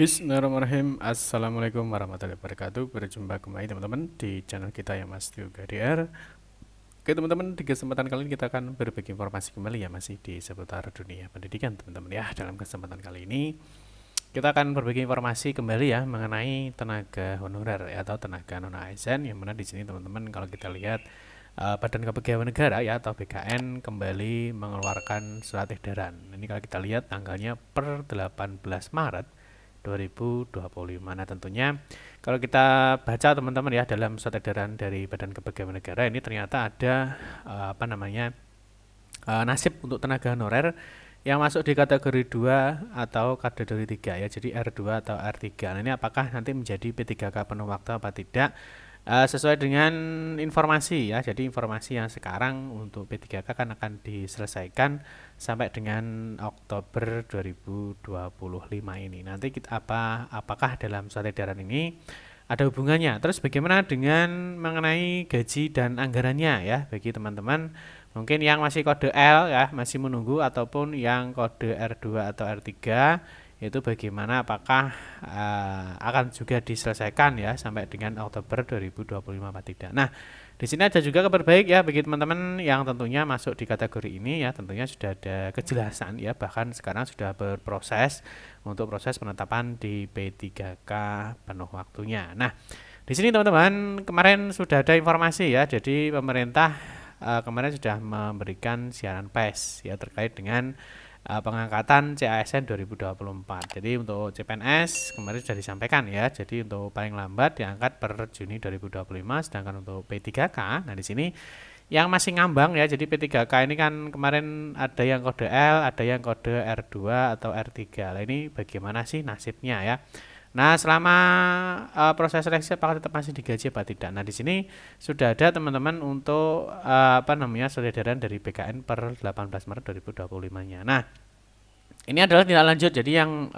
Bismillahirrahmanirrahim. Assalamualaikum warahmatullahi wabarakatuh. Berjumpa kembali teman-teman di channel kita yang Mas Tio GDR. Oke teman-teman, di kesempatan kali ini kita akan berbagi informasi kembali ya, masih di seputar dunia pendidikan teman-teman ya. Dalam kesempatan kali ini kita akan berbagi informasi kembali ya mengenai tenaga honorer ya, atau tenaga non ASN, yang mana di sini teman-teman kalau kita lihat Badan Kepegawaian Negara ya atau BKN kembali mengeluarkan surat edaran. Ini kalau kita lihat tanggalnya per 18 Maret 2025. Nah tentunya kalau kita baca teman-teman ya dalam surat edaran dari Badan Kepegawaian Negara ini ternyata ada nasib untuk tenaga honorer yang masuk di kategori 2 atau kategori 3 ya, jadi R2 atau R3. Nah ini apakah nanti menjadi P3K penuh waktu apa tidak? Sesuai dengan informasi ya, jadi informasi yang sekarang untuk P3K kan akan diselesaikan sampai dengan Oktober 2025 ini. Nanti apakah dalam surat edaran ini ada hubungannya? Terus bagaimana dengan mengenai gaji dan anggarannya ya bagi teman-teman mungkin yang masih kode L ya, masih menunggu, ataupun yang kode R2 atau R3 itu bagaimana, apakah akan juga diselesaikan ya sampai dengan Oktober 2025 atau tidak. Nah, di sini ada juga kabar baik ya bagi teman-teman yang tentunya masuk di kategori ini ya, tentunya sudah ada kejelasan ya, bahkan sekarang sudah berproses untuk proses penetapan di P3K penuh waktunya. Nah, di sini teman-teman kemarin sudah ada informasi ya, jadi pemerintah kemarin sudah memberikan siaran pers ya terkait dengan pengangkatan CASN 2024. Jadi untuk CPNS kemarin sudah disampaikan ya. Jadi untuk paling lambat diangkat per Juni 2025, sedangkan untuk P3K, nah di sini yang masih ngambang ya. Jadi P3K ini kan kemarin ada yang kode L, ada yang kode R2 atau R3. Nah, ini bagaimana sih nasibnya ya? Nah, selama proses seleksi apakah tetap masih digaji apa tidak? Nah, di sini sudah ada teman-teman untuk surat edaran dari BKN per 18 Maret 2025-nya. Nah, ini adalah tindak lanjut. Jadi yang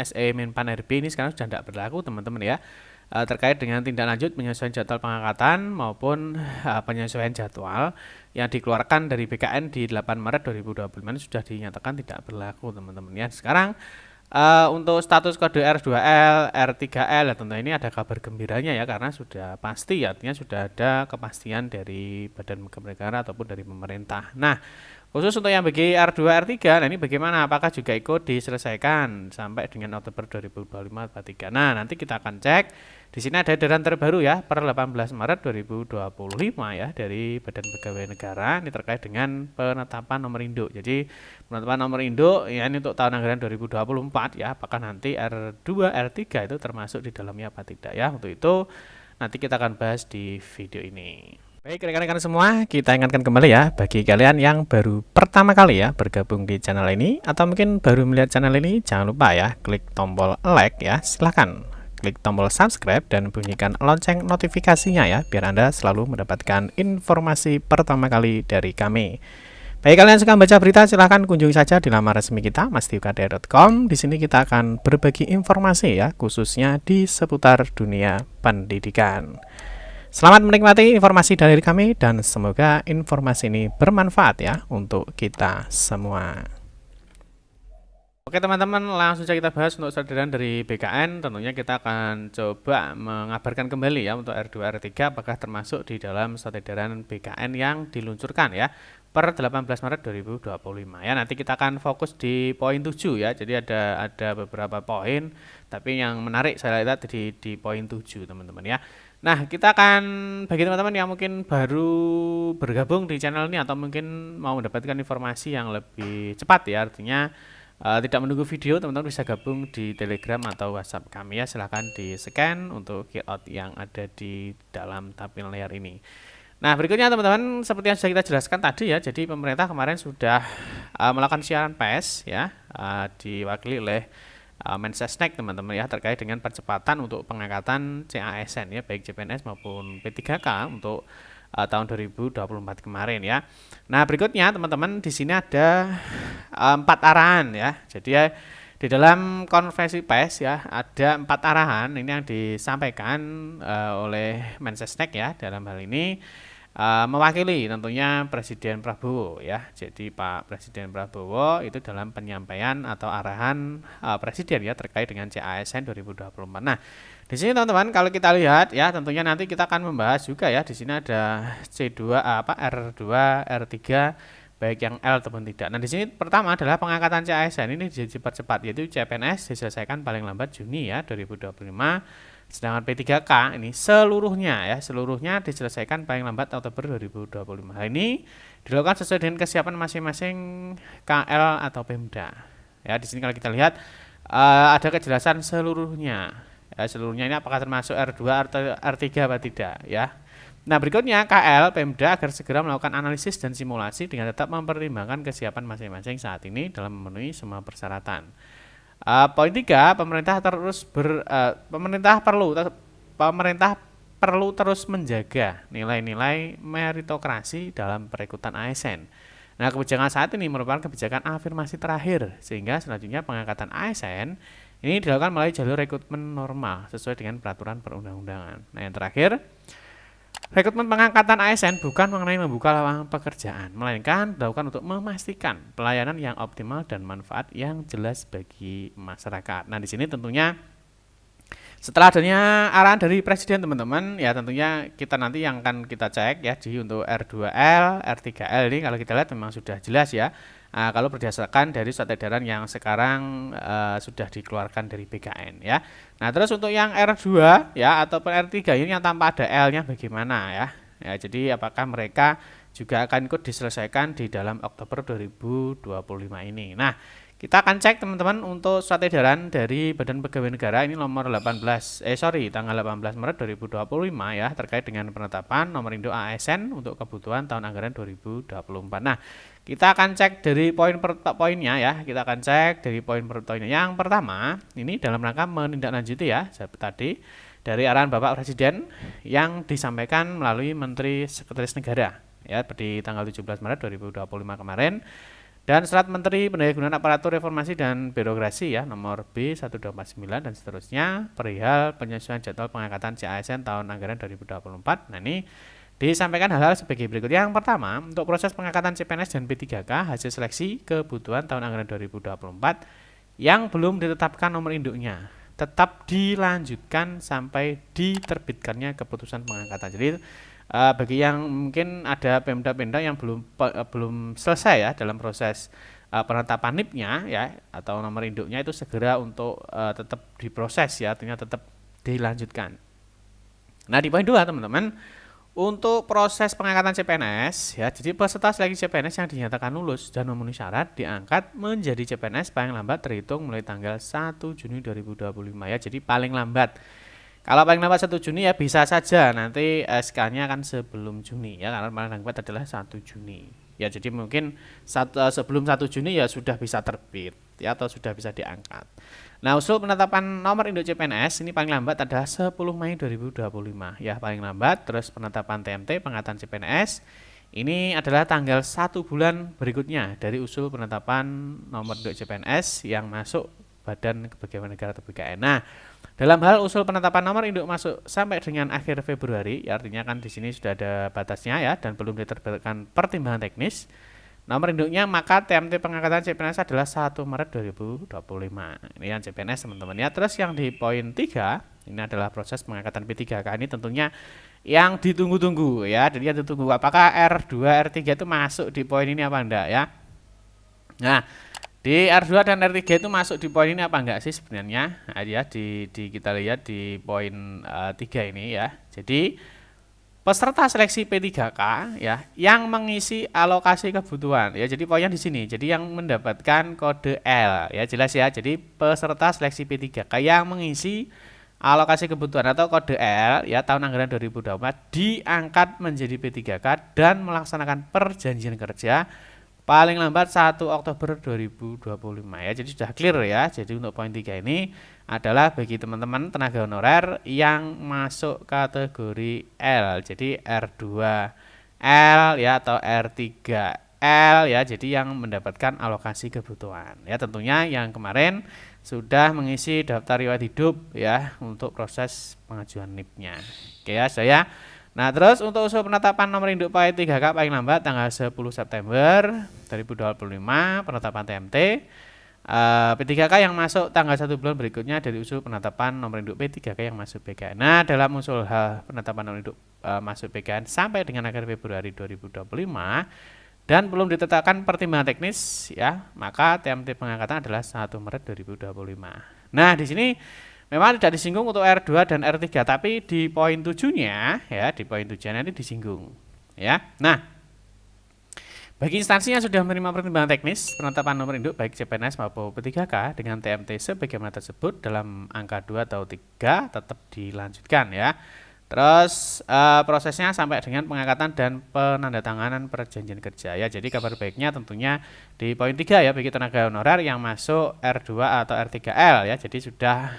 SE Menpan RB ini sekarang sudah tidak berlaku teman-teman ya. Terkait dengan tindak lanjut penyesuaian jadwal pengangkatan maupun penyesuaian jadwal yang dikeluarkan dari BKN di 8 Maret 2025 ini sudah dinyatakan tidak berlaku teman-teman ya. Sekarang untuk status kode R2L, R3L, ya tentu ini ada kabar gembiranya ya, karena sudah pasti, artinya sudah ada kepastian dari Badan Kepegawaian ataupun dari pemerintah. Nah, khusus untuk yang bagi R2, R3, nah ini bagaimana? Apakah juga ikut diselesaikan sampai dengan Oktober 2025 atau tidak? Nah, nanti kita akan cek. Di sini ada edaran terbaru ya per 18 Maret 2025 ya dari Badan Kepegawaian Negara, ini terkait dengan penetapan nomor induk. Jadi penetapan nomor induk ya ini untuk tahun anggaran 2024 ya, apakah nanti R2, R3 itu termasuk di dalamnya apa tidak ya. Untuk itu nanti kita akan bahas di video ini. Baik rekan-rekan semua, kita ingatkan kembali ya bagi kalian yang baru pertama kali ya bergabung di channel ini atau mungkin baru melihat channel ini, jangan lupa ya klik tombol like ya, silahkan klik tombol subscribe dan bunyikan lonceng notifikasinya ya, biar Anda selalu mendapatkan informasi pertama kali dari kami. Bagi kalian yang suka baca berita, silahkan kunjungi saja di laman resmi kita mastiukdr.com. Di sini kita akan berbagi informasi ya, khususnya di seputar dunia pendidikan. Selamat menikmati informasi dari kami dan semoga informasi ini bermanfaat ya untuk kita semua. Oke teman-teman, langsung saja kita bahas untuk surat edaran dari BKN. Tentunya kita akan coba mengabarkan kembali ya untuk R2, R3 apakah termasuk di dalam surat edaran BKN yang diluncurkan ya per 18 Maret 2025 ya. Nanti kita akan fokus di poin 7 ya. Jadi ada beberapa poin, tapi yang menarik saya lihat di poin 7 teman-teman ya. Nah, kita akan bagi teman-teman yang mungkin baru bergabung di channel ini atau mungkin mau mendapatkan informasi yang lebih cepat ya, artinya tidak menunggu video, teman-teman bisa gabung di Telegram atau WhatsApp kami ya. Silahkan di scan untuk QR yang ada di dalam tampilan layar ini. Nah, berikutnya teman-teman, seperti yang sudah kita jelaskan tadi ya, jadi pemerintah kemarin sudah melakukan siaran pers ya, diwakili oleh Mensesnek teman-teman ya, terkait dengan percepatan untuk pengangkatan CASN ya, baik CPNS maupun P3K untuk tahun 2024 kemarin ya. Nah, berikutnya teman-teman di sini ada 4 arahan ya. Jadi ya di dalam konferensi pers ya ada 4 arahan ini yang disampaikan oleh Mensesnek ya. Dalam hal ini mewakili tentunya Presiden Prabowo ya. Jadi Pak Presiden Prabowo itu dalam penyampaian atau arahan Presiden ya terkait dengan CASN 2024. Nah, di sini teman-teman kalau kita lihat ya tentunya nanti kita akan membahas juga ya. Di sini ada C2 R2, R3 baik yang L ataupun tidak. Nah, di sini pertama adalah pengangkatan CASN ini dipercepat yaitu CPNS diselesaikan paling lambat Juni ya 2025. Sedangkan P3K ini seluruhnya diselesaikan paling lambat Oktober 2025. Hal ini dilakukan sesuai dengan kesiapan masing-masing KL atau Pemda. Ya, di sini kalau kita lihat ada kejelasan seluruhnya. Ya, seluruhnya ini apakah termasuk R2 atau R3 atau tidak ya. Nah, berikutnya KL Pemda agar segera melakukan analisis dan simulasi dengan tetap mempertimbangkan kesiapan masing-masing saat ini dalam memenuhi semua persyaratan. Poin 3, pemerintah perlu terus menjaga nilai-nilai meritokrasi dalam perekrutan ASN. Nah, kebijakan saat ini merupakan kebijakan afirmasi terakhir sehingga selanjutnya pengangkatan ASN ini dilakukan melalui jalur rekrutmen normal sesuai dengan peraturan perundang-undangan. Nah, yang terakhir, rekrutmen pengangkatan ASN bukan mengenai membuka lowongan pekerjaan, melainkan dilakukan untuk memastikan pelayanan yang optimal dan manfaat yang jelas bagi masyarakat. Nah, di sini tentunya setelah adanya arahan dari Presiden teman-teman, ya tentunya kita nanti yang akan kita cek ya di untuk R2L, R3L ini kalau kita lihat memang sudah jelas ya. Kalau berdasarkan dari surat edaran yang sekarang sudah dikeluarkan dari BKN ya. Nah, terus untuk yang R2 ya ataupun R3 ini yang tanpa ada L-nya bagaimana ya? Ya, jadi apakah mereka juga akan ikut diselesaikan di dalam Oktober 2025 ini. Nah, kita akan cek teman-teman untuk surat edaran dari Badan Pegawai Negara ini nomor tanggal 18 Maret 2025 ya terkait dengan penetapan nomor induk ASN untuk kebutuhan tahun anggaran 2024. Nah, kita akan cek dari poin per poinnya ya. Kita akan cek dari poin per poinnya. Yang pertama, ini dalam rangka menindaklanjuti ya, tadi dari arahan Bapak Presiden yang disampaikan melalui Menteri Sekretaris Negara ya di tanggal 17 Maret 2025 kemarin. Dan Serat Menteri Pendayagunaan Aparatur Reformasi dan Birokrasi ya nomor B1249 dan seterusnya perihal penyesuaian jadwal pengangkatan CASN tahun anggaran 2024. Nah, ini disampaikan hal-hal sebagai berikut. Yang pertama, untuk proses pengangkatan CPNS dan P3K hasil seleksi kebutuhan tahun anggaran 2024 yang belum ditetapkan nomor induknya tetap dilanjutkan sampai diterbitkannya keputusan pengangkatan. Jadi bagi yang mungkin ada Pemda-Pemda yang belum selesai ya dalam proses penetapan NIP-nya ya atau nomor induknya itu segera untuk tetap diproses ya, artinya tetap dilanjutkan. Nah, di poin 2 teman-teman, untuk proses pengangkatan CPNS ya, jadi peserta seleksi CPNS yang dinyatakan lulus dan memenuhi syarat diangkat menjadi CPNS paling lambat terhitung mulai tanggal 1 Juni 2025 ya. Jadi paling lambat. Kalau paling lambat 1 Juni ya bisa saja nanti SK-nya kan sebelum Juni ya, karena paling lambat adalah 1 Juni. Ya, jadi mungkin sebelum 1 Juni ya sudah bisa terbit ya atau sudah bisa diangkat. Nah, usul penetapan nomor induk CPNS ini paling lambat adalah 10 Mei 2025 ya paling lambat. Terus penetapan TMT pengangkatan CPNS ini adalah tanggal 1 bulan berikutnya dari usul penetapan nomor induk CPNS yang masuk Badan Kepegawaian Negara atau BKN. Nah, dalam hal usul penetapan nomor induk masuk sampai dengan akhir Februari, ya artinya kan di sini sudah ada batasnya ya dan belum diterbitkan pertimbangan teknis nomor induknya, maka TMT pengangkatan CPNS adalah 1 Maret 2025. Ini yang CPNS teman-teman ya. Terus yang di poin 3 ini adalah proses pengangkatan P3K. Ini tentunya yang ditunggu-tunggu ya. Jadi yang ditunggu apakah R2, R3 itu masuk di poin ini apa enggak ya. Nah, di R2 dan R3 itu masuk di poin ini apa enggak sih sebenarnya? Nah, ya kita lihat di poin 3 ini ya. Jadi peserta seleksi P3K ya yang mengisi alokasi kebutuhan ya. Jadi poinnya di sini. Jadi yang mendapatkan kode L ya, jelas ya. Jadi peserta seleksi P3K yang mengisi alokasi kebutuhan atau kode L ya tahun anggaran 2024 diangkat menjadi P3K dan melaksanakan perjanjian kerja paling lambat 1 Oktober 2025 ya. Jadi sudah clear ya. Jadi untuk poin 3 ini adalah bagi teman-teman tenaga honorer yang masuk kategori L. Jadi R2L ya atau R3L ya. Jadi yang mendapatkan alokasi kebutuhan. Ya, tentunya yang kemarin sudah mengisi daftar riwayat hidup ya untuk proses pengajuan NIP-nya. Oke ya, saya Nah, terus untuk usul penetapan nomor induk PAI 3K paling lambat tanggal 10 September 2025 penetapan TMT. P3K yang masuk tanggal 1 bulan berikutnya dari usul penetapan nomor induk P3K yang masuk PKN. Nah, dalam usul penetapan nomor induk masuk PKN sampai dengan akhir Februari 2025 dan belum ditetapkan pertimbangan teknis ya, maka TMT pengangkatan adalah 1 Maret 2025. Nah, di sini memang tidak disinggung untuk R2 dan R3, tapi di poin 7-nya ya, di poin 7 nanti disinggung ya. Nah, bagi instansi yang sudah menerima pertimbangan teknis penetapan nomor induk baik CPNS maupun P3K dengan TMT sebagaimana tersebut dalam angka 2 atau 3 tetap dilanjutkan ya. Terus prosesnya sampai dengan pengangkatan dan penandatanganan perjanjian kerja ya. Jadi kabar baiknya tentunya di poin 3 ya, bagi tenaga honorer yang masuk R2 atau R3L ya. Jadi sudah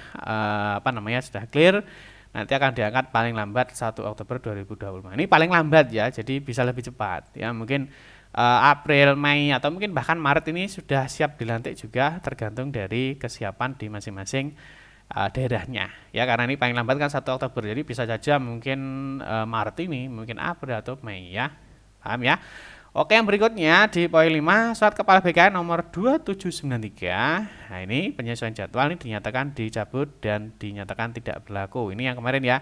sudah clear, nanti akan diangkat paling lambat 1 Oktober 2025. Ini paling lambat ya, jadi bisa lebih cepat ya. Mungkin April, Mei atau mungkin bahkan Maret ini sudah siap dilantik juga, tergantung dari kesiapan di masing-masing daerahnya ya, karena ini paling lambat kan 1 Oktober, jadi bisa saja mungkin Maret ini, mungkin April atau Mei ya, paham ya. Oke, yang berikutnya di poin 5 surat kepala BKN nomor 2793. Nah, ini penyesuaian jadwal ini dinyatakan dicabut dan dinyatakan tidak berlaku. Ini yang kemarin ya,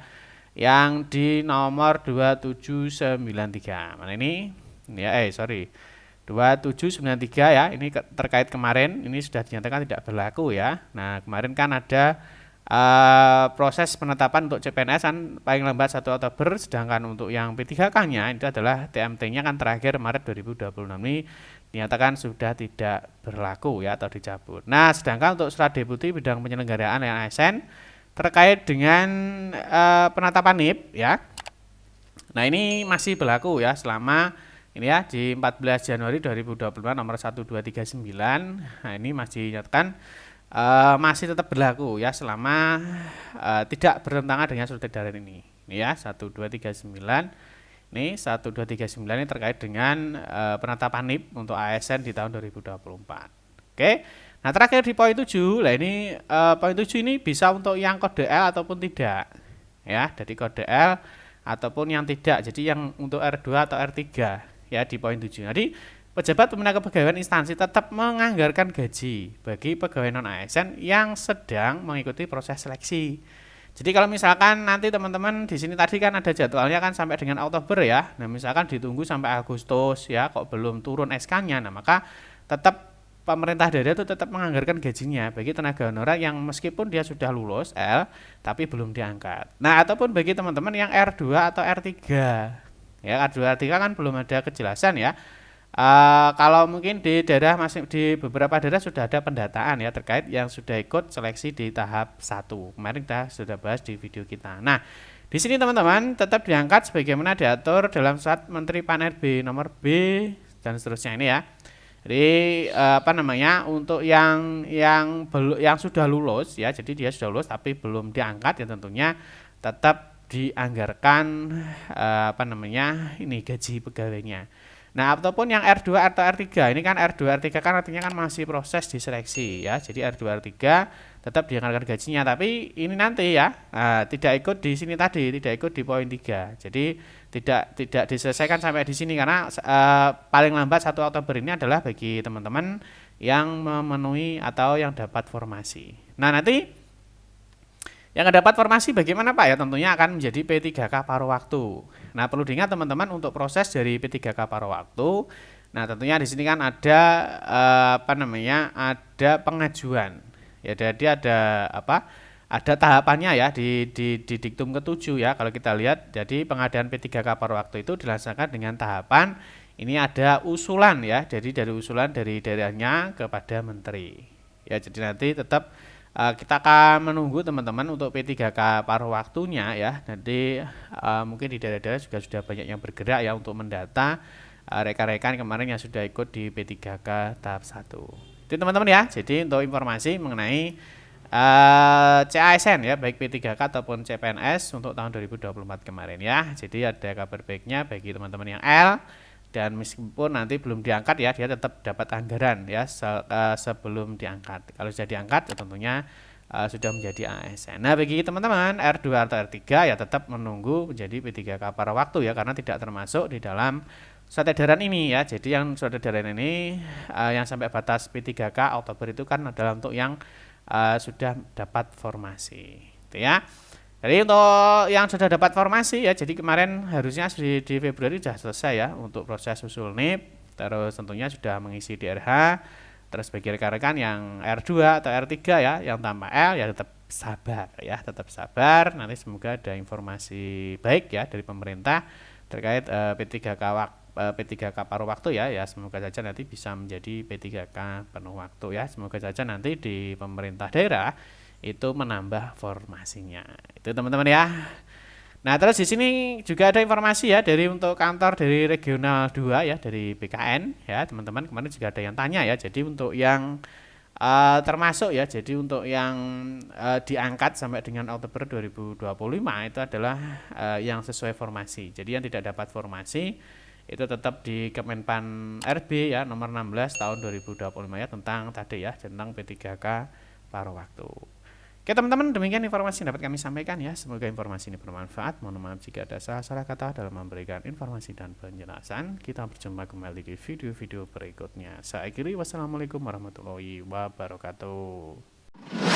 yang di nomor 2793. Mana ini? Ya, 2793 ya, ini terkait kemarin, ini sudah dinyatakan tidak berlaku ya. Nah, kemarin kan ada proses penetapan untuk CPNS kan paling lambat 1 Oktober, sedangkan untuk yang P3K-nya itu adalah TMT-nya kan terakhir Maret 2026, ini dinyatakan sudah tidak berlaku ya, atau dicabut. Nah, sedangkan untuk surat deputi bidang penyelenggaraan yang ASN terkait dengan penetapan NIP ya. Nah, ini masih berlaku ya selama ini ya, di 14 Januari 2025 nomor 1239. Nah, ini masih dinyatakan masih tetap berlaku ya, selama tidak bertentangan dengan surat edaran ini. Ini ya 1239. Ini 1239 ini terkait dengan penetapan NIP untuk ASN di tahun 2024. Oke. Nah, terakhir di poin 7. Nah, ini poin 7 ini bisa untuk yang kode L ataupun tidak. Ya, jadi kode L ataupun yang tidak. Jadi yang untuk R2 atau R3 ya di poin 7. Jadi pejabat pembina kepegawaian instansi tetap menganggarkan gaji bagi pegawai non ASN yang sedang mengikuti proses seleksi. Jadi kalau misalkan nanti teman-teman di sini tadi kan ada jadwalnya kan sampai dengan Oktober ya. Nah, misalkan ditunggu sampai Agustus ya, kok belum turun SK-nya. Nah, maka tetap pemerintah daerah itu tetap menganggarkan gajinya bagi tenaga honorer yang meskipun dia sudah lulus L tapi belum diangkat. Nah, ataupun bagi teman-teman yang R2 atau R3. Ya, R2 R3 kan belum ada kejelasan ya. Kalau mungkin di daerah di beberapa daerah sudah ada pendataan ya terkait yang sudah ikut seleksi di tahap 1. Kemarin kita sudah bahas di video kita. Nah, di sini teman-teman tetap diangkat sebagaimana diatur dalam surat Menteri Pan-RB nomor B dan seterusnya ini ya. Jadi untuk yang sudah lulus ya, jadi dia sudah lulus tapi belum diangkat ya, tentunya tetap dianggarkan ini gaji pegawainya. Nah, ataupun yang R2 atau R3, ini kan R2 R3 kan artinya kan masih proses diseleksi ya. Jadi R2 R3 tetap dianggarkan gajinya, tapi ini nanti ya tidak ikut di sini tadi, tidak ikut di poin 3. Jadi tidak diselesaikan sampai di sini karena paling lambat 1 Oktober ini adalah bagi teman-teman yang memenuhi atau yang dapat formasi. Nah, nanti yang dapat formasi bagaimana Pak ya, tentunya akan menjadi P3K paruh waktu. Nah, perlu diingat teman-teman untuk proses dari P3K paruh waktu. Nah, tentunya di sini kan ada ada pengajuan. Ya, jadi ada tahapannya ya di diktum ke-7 ya. Kalau kita lihat, jadi pengadaan P3K paruh waktu itu dilaksanakan dengan tahapan ini ada usulan ya. Jadi dari usulan dari daerahnya kepada menteri. Ya, jadi nanti tetap kita akan menunggu teman-teman untuk P3K paruh waktunya ya. Nanti mungkin di daerah-daerah juga sudah banyak yang bergerak ya untuk mendata rekan-rekan kemarin yang sudah ikut di P3K tahap 1. Itu teman-teman ya. Jadi untuk informasi mengenai CASN ya, baik P3K ataupun CPNS untuk tahun 2024 kemarin ya. Jadi ada kabar baiknya bagi teman-teman yang L, dan meskipun nanti belum diangkat ya, dia tetap dapat anggaran ya sebelum diangkat. Kalau sudah diangkat ya tentunya sudah menjadi ASN. Nah, bagi teman-teman R2 atau R3 ya tetap menunggu menjadi P3K paruh waktu ya, karena tidak termasuk di dalam surat edaran ini ya. Jadi yang surat edaran ini yang sampai batas P3K Oktober itu kan adalah untuk yang sudah dapat formasi, gitu ya. Jadi untuk yang sudah dapat formasi ya, jadi kemarin harusnya di Februari sudah selesai ya untuk proses usul NIP, terus tentunya sudah mengisi DRH. Terus bagi rekan-rekan yang R2 atau R3 ya, yang tanpa L ya tetap sabar ya, tetap sabar. Nanti semoga ada informasi baik ya dari pemerintah terkait P3K P3K paruh waktu ya. Ya semoga saja nanti bisa menjadi P3K penuh waktu ya. Semoga saja nanti di pemerintah daerah itu menambah formasinya. Itu teman-teman ya. Nah, terus di sini juga ada informasi ya dari untuk kantor dari regional 2 ya, dari BKN ya, teman-teman. Kemarin juga ada yang tanya ya. Jadi untuk yang termasuk ya, jadi untuk yang diangkat sampai dengan Oktober 2025 itu adalah yang sesuai formasi. Jadi yang tidak dapat formasi itu tetap di Kemenpan RB ya nomor 16 tahun 2025 ya, tentang tadi ya, tentang P3K paruh waktu. Oke teman-teman, demikian informasi yang dapat kami sampaikan ya. Semoga informasi ini bermanfaat. Mohon maaf jika ada salah-salah kata dalam memberikan informasi dan penjelasan. Kita berjumpa kembali di video-video berikutnya. Saya akhiri, wassalamualaikum warahmatullahi wabarakatuh.